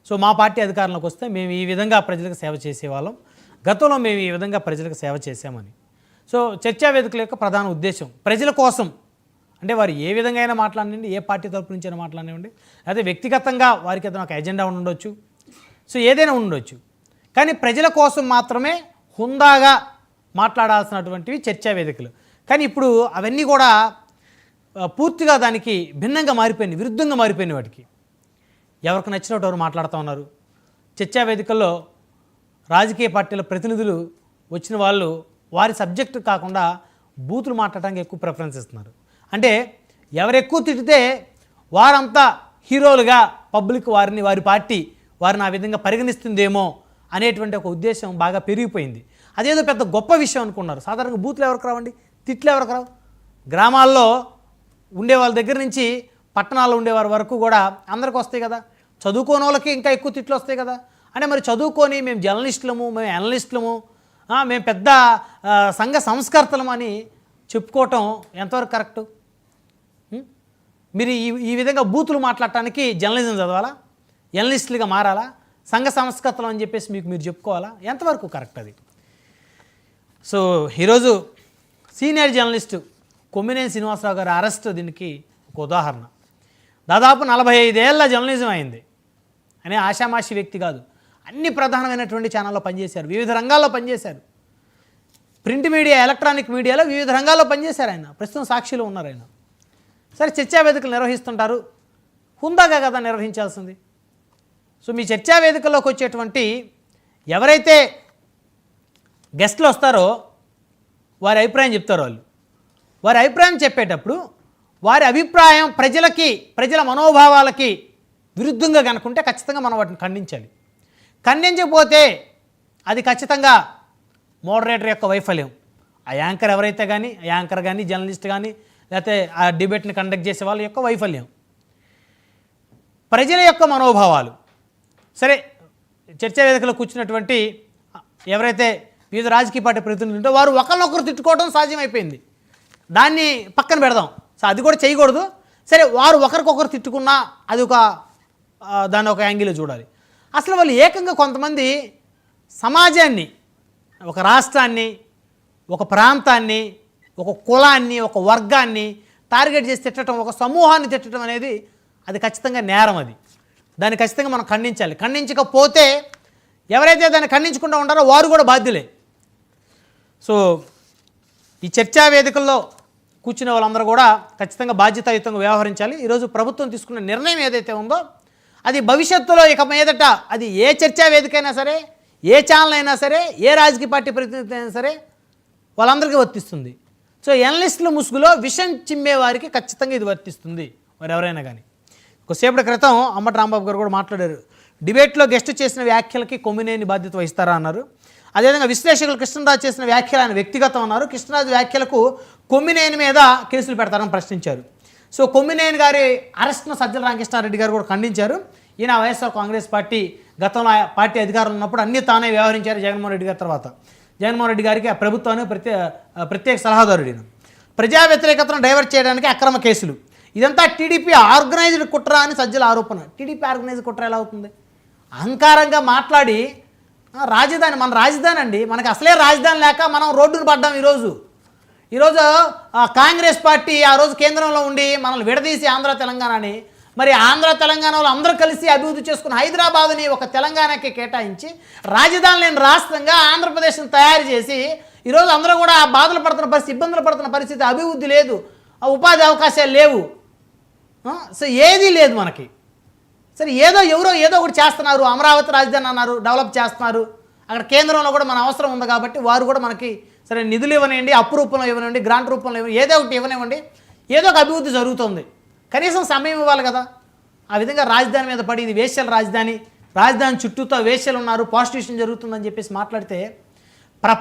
So మా party అధికారంలోకి వస్తే మేము ఈ విధంగా ప్రజలకు సేవ చేసేవాళ్ళం, గతంలో మేము ఈ విధంగా ప్రజలకు సేవ చేసామని. సో చర్చా వేదికల యొక్క ప్రధాన ఉద్దేశం ప్రజల కోసం, అంటే వారు ఏ విధంగా అయినా మాట్లాడండి, ఏ పార్టీ తరపు నుంచి అయినా మాట్లాడివ్వండి, అదే వ్యక్తిగతంగా వారికి ఏదైనా ఒక ఎజెండా ఉండొచ్చు, సో ఏదైనా ఉండొచ్చు, కానీ ప్రజల కోసం మాత్రమే హుందాగా మాట్లాడాల్సినటువంటివి చర్చా వేదికలు. కానీ ఇప్పుడు అవన్నీ కూడా పూర్తిగా దానికి భిన్నంగా మారిపోయినాయి, విరుద్ధంగా మారిపోయినాయి. వాటికి ఎవరికి నచ్చినట్టు ఎవరు మాట్లాడుతూ ఉన్నారు. చర్చా వేదికల్లో రాజకీయ పార్టీల ప్రతినిధులు వచ్చిన వాళ్ళు వారి సబ్జెక్టు కాకుండా బూతులు మాట్లాడడానికి ఎక్కువ ప్రిఫరెన్స్ ఇస్తున్నారు. అంటే ఎవరు ఎక్కువ తిడితే వారంతా హీరోలుగా పబ్లిక్ వారి పార్టీ వారిని ఆ విధంగా పరిగణిస్తుందేమో అనేటువంటి ఒక ఉద్దేశం బాగా పెరిగిపోయింది. అదేదో పెద్ద గొప్ప విషయం అనుకున్నారు. సాధారణంగా బూతులు ఎవరికి రావండి, తిట్లు ఎవరికి రావు. గ్రామాల్లో ఉండే వాళ్ళ దగ్గర నుంచి పట్టణాల్లో ఉండేవారి వరకు కూడా అందరికి వస్తాయి కదా. చదువుకోని వాళ్ళకి ఇంకా ఎక్కువ తిట్లు వస్తాయి కదా. అంటే మరి చదువుకొని మేము జర్నలిస్టులము, మేము అనలిస్టులము, మేము పెద్ద సంఘ సంస్కర్తలము అని చెప్పుకోవటం ఎంతవరకు కరెక్టు? మీరు ఈ విధంగా బూతులు మాట్లాడటానికి జర్నలిజం చదవాలా, ఎనలిస్టులుగా మారాలా, సంఘ సంస్కర్తలు అని చెప్పేసి మీరు చెప్పుకోవాలా? ఎంతవరకు కరెక్ట్ అది? సో ఈరోజు సీనియర్ జర్నలిస్టు కొమ్మినేని శ్రీనివాసరావు గారి అరెస్ట్ దీనికి ఒక ఉదాహరణ. దాదాపు 45 ఏళ్ల జర్నలిజం అయింది. అనే ఆషామాషి వ్యక్తి కాదు. అన్ని ప్రధానమైనటువంటి ఛానల్లో పనిచేశారు, వివిధ రంగాల్లో పనిచేశారు. ప్రింట్ మీడియా, ఎలక్ట్రానిక్ మీడియాలో వివిధ రంగాల్లో పనిచేశారు ఆయన. ప్రస్తుతం సాక్షిలో ఉన్నారు ఆయన. సరే, చర్చా వేదికలు నిర్వహిస్తుంటారు, హుందాగా కదా నిర్వహించాల్సింది. సో మీ చర్చా వేదికల్లోకి వచ్చేటువంటి ఎవరైతే గెస్టులు వస్తారో వారి అభిప్రాయం చెప్తారు. వారి అభిప్రాయం చెప్పేటప్పుడు వారి అభిప్రాయం ప్రజల మనోభావాలకి విరుద్ధంగా కనుకుంటే ఖచ్చితంగా మనం వాటిని ఖండించాలి. ఖండించకపోతే అది ఖచ్చితంగా మోడరేటర్ యొక్క వైఫల్యం. ఆ యాంకర్ ఎవరైతే కానీ, యాంకర్ కానీ, జర్నలిస్ట్ కానీ, లేకపోతే ఆ డిబేట్ని కండక్ట్ చేసే వాళ్ళ యొక్క వైఫల్యం. ప్రజల యొక్క మనోభావాలు సరే, చర్చా వేదికలో కూర్చున్నటువంటి ఎవరైతే వివిధ రాజకీయ పార్టీ ప్రతినిధులు ఉంటే వారు ఒకరినొకరు తిట్టుకోవడం సాధ్యమైపోయింది. దాన్ని పక్కన పెడదాం. సో అది కూడా చేయకూడదు. సరే, వారు ఒకరికొకరు తిట్టుకున్నా అది దాన్ని ఒక యాంగిల్లో చూడాలి. అసలు వాళ్ళు ఏకంగా కొంతమంది సమాజాన్ని, ఒక రాష్ట్రాన్ని, ఒక ప్రాంతాన్ని, ఒక కులాన్ని, ఒక వర్గాన్ని టార్గెట్ చేసి తిట్టడం, ఒక సమూహాన్ని తిట్టడం అనేది అది ఖచ్చితంగా నేరం. దాన్ని ఖచ్చితంగా మనం ఖండించాలి. ఖండించకపోతే ఎవరైతే దాన్ని ఖండించకుండా ఉంటారో వారు కూడా బాధ్యులే. సో ఈ చర్చా వేదికల్లో కూర్చునే వాళ్ళందరూ కూడా ఖచ్చితంగా బాధ్యతాయుతంగా వ్యవహరించాలి. ఈరోజు ప్రభుత్వం తీసుకున్న నిర్ణయం ఏదైతే ఉందో అది భవిష్యత్తులో ఇక మీదట అది ఏ చర్చా వేదిక అయినా సరే, ఏ ఛానల్ అయినా సరే, ఏ రాజకీయ పార్టీ ప్రతినిధి అయినా సరే వాళ్ళందరికీ వర్తిస్తుంది. సో ఎనలిస్టుల ముసుగులో విషం చిమ్మే వారికి ఖచ్చితంగా ఇది వర్తిస్తుంది, మరి ఎవరైనా కానీ. కొద్దిసేపటి క్రితం అంబటి రాంబాబు గారు కూడా మాట్లాడారు. డిబేట్లో గెస్ట్ చేసిన వ్యాఖ్యలకి కొమ్మినేని బాధ్యత వహిస్తారా అన్నారు. అదేవిధంగా విశ్లేషకులు కృష్ణరాజు చేసిన వ్యాఖ్యలు ఆయన వ్యక్తిగతం అన్నారు. కృష్ణరాజు వ్యాఖ్యలకు కొమ్మినేని మీద కేసులు పెడతారని ప్రశ్నించారు. సో కొమ్మినేని గారి అరెస్ట్ను సజ్జల రామకృష్ణారెడ్డి గారు కూడా ఖండించారు. ఈయన వైఎస్ఆర్ కాంగ్రెస్ పార్టీ గతంలో పార్టీ అధికారంలో ఉన్నప్పుడు అన్నీ తానే వ్యవహరించారు. జగన్మోహన్ రెడ్డి గారి తర్వాత జగన్మోహన్ రెడ్డి గారికి ఆ ప్రభుత్వాన్ని ప్రత్యేక సలహాదారుడు. ప్రజా వ్యతిరేకతను డైవర్ట్ చేయడానికి అక్రమ కేసులు, ఇదంతా టీడీపీ ఆర్గనైజ్డ్ కుట్ర అని సజ్జల ఆరోపణ. టీడీపీ ఆర్గనైజ్డ్ కుట్ర ఎలా అవుతుంది? అహంకారంగా మాట్లాడి రాజధాని, మన రాజధాని అండి, మనకి అసలే రాజధాని లేక మనం రోడ్డును పడ్డాం. ఈరోజు కాంగ్రెస్ పార్టీ ఆ రోజు కేంద్రంలో ఉండి మనల్ని విడదీసి ఆంధ్ర తెలంగాణని, మరి ఆంధ్ర తెలంగాణలో అందరూ కలిసి అభివృద్ధి చేసుకుని హైదరాబాదుని ఒక తెలంగాణకి కేటాయించి రాజధాని లేని రాష్ట్రంగా ఆంధ్రప్రదేశ్ని తయారు చేసి ఈరోజు అందరూ కూడా బాధలు పడుతున్న పరిస్థితి, ఇబ్బందులు పడుతున్న పరిస్థితి, అభివృద్ధి లేదు, ఉపాధి అవకాశాలు లేవు. సో ఏదీ లేదు మనకి. సరే, ఎవరో ఏదో ఒకటి చేస్తున్నారు. అమరావతి రాజధాని అన్నారు, డెవలప్ చేస్తున్నారు. అక్కడ కేంద్రంలో కూడా మన అవసరం ఉంది కాబట్టి వారు కూడా మనకి సరే నిధులు ఇవ్వనివ్వండి, అప్పు రూపంలో ఇవ్వనివ్వండి, గ్రాంట్ రూపంలో ఇవ్వండి, ఏదో ఒకటి ఇవ్వనివ్వండి, ఏదో ఒక అభివృద్ధి జరుగుతుంది. కనీసం సమయం ఇవ్వాలి కదా. ఆ విధంగా రాజధాని మీద పడి ఇది వేశ్యల రాజధాని చుట్టూతో వేశ్యలు ఉన్నారు, ప్రాస్టిట్యూషన్ జరుగుతుందని చెప్పేసి మాట్లాడితే